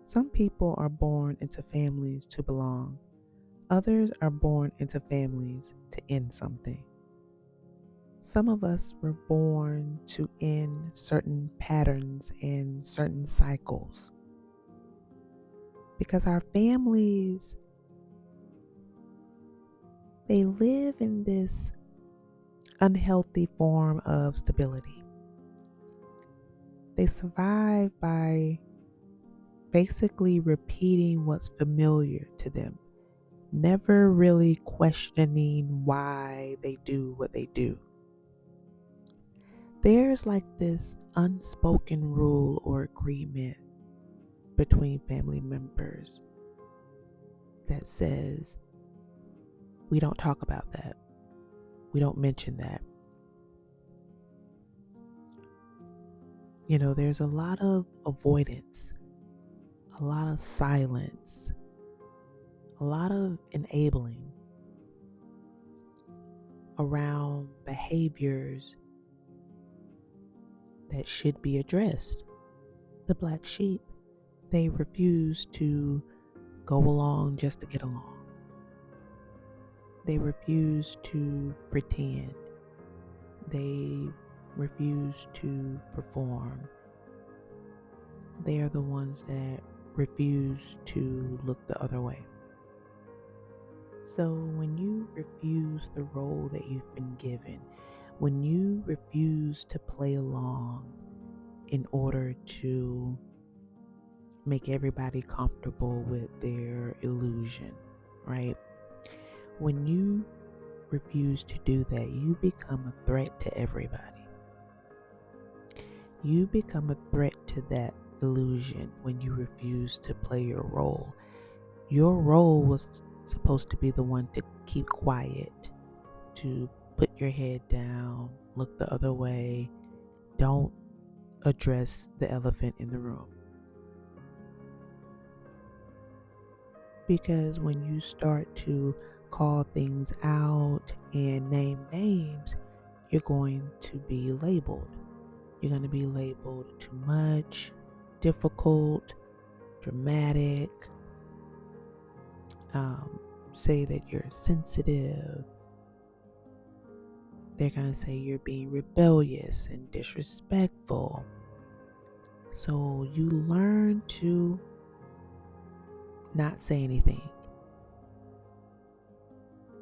Some people are born into families to belong. Others are born into families to end something. Some of us were born to end certain patterns and certain cycles because our families, they live in this unhealthy form of stability. They survive by basically repeating what's familiar to them, never really questioning why they do what they do. There's like this unspoken rule or agreement between family members that says, we don't talk about that. We don't mention that. There's a lot of avoidance, a lot of silence, a lot of enabling around behaviors that should be addressed. The black sheep, they refuse to go along just to get along. They refuse to pretend. They refuse to perform. They are the ones that refuse to look the other way. So when you refuse the role that you've been given, when you refuse to play along in order to make everybody comfortable with their illusion, right? When you refuse to do that, you become a threat to everybody. You become a threat to that illusion when you refuse to play your role. Your role was supposed to be the one to keep quiet, to put your head down, look the other way, don't address the elephant in the room. Because when you start to call things out and name names, you're going to be labeled. You're going to be labeled too much, difficult, dramatic, say that you're sensitive. They're going to say you're being rebellious and disrespectful. So you learn to not say anything.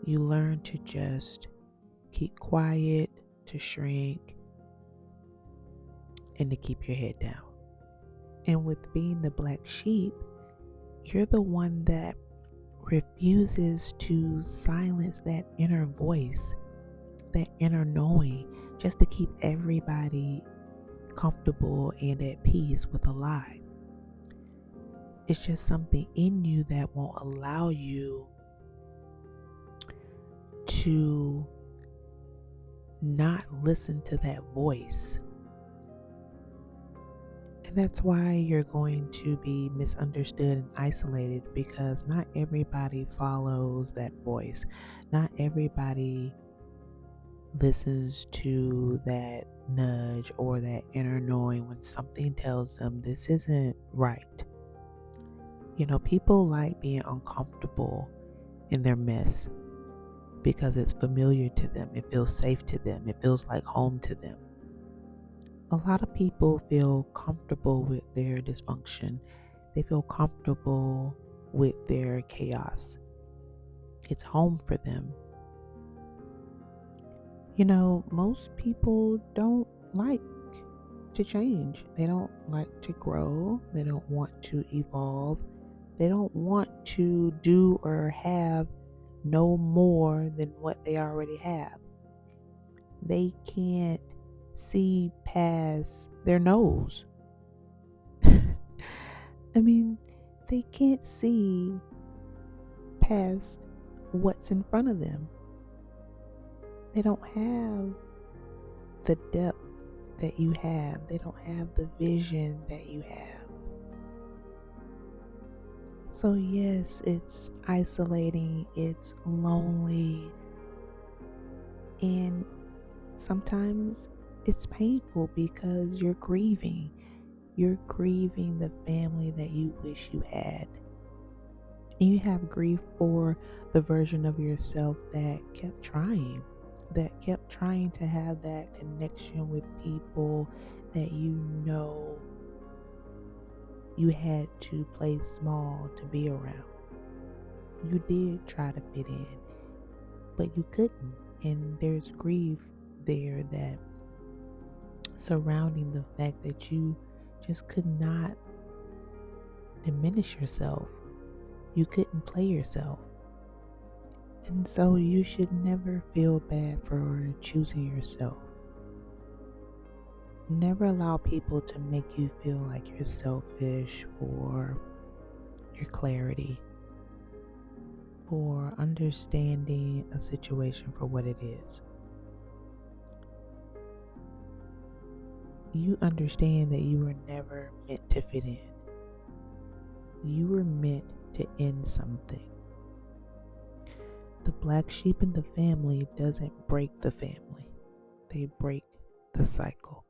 You learn to just keep quiet, to shrink, and to keep your head down. And with being the black sheep, you're the one that refuses to silence that inner voice, that inner knowing, just to keep everybody comfortable and at peace with a lie. It's just something in you that won't allow you to not listen to that voice. And that's why you're going to be misunderstood and isolated, because not everybody follows that voice. Not everybody listens to that nudge or that inner knowing when something tells them this isn't right. People like being uncomfortable in their mess because it's familiar to them. It feels safe to them. It feels like home to them. A lot of people feel comfortable with their dysfunction. They feel comfortable with their chaos. It's home for them. Most people don't like to change. They don't like to grow. They don't want to evolve. They don't want to do or have no more than what they already have. They can't see past their nose. I mean, they can't see past what's in front of them. They don't have the depth that you have. They don't have the vision that you have. So yes, it's isolating, it's lonely, and sometimes it's painful because you're grieving. You're grieving the family that you wish you had. And you have grief for the version of yourself that kept trying to have that connection with people that you had to play small to be around. You did try to fit in, but you couldn't. And there's grief there that surrounding the fact that you just could not diminish yourself. You couldn't play yourself. And so you should never feel bad for choosing yourself. Never allow people to make you feel like you're selfish for your clarity, for understanding a situation for what it is. You understand that you were never meant to fit in. You were meant to end something. The black sheep in the family doesn't break the family. They break the cycle.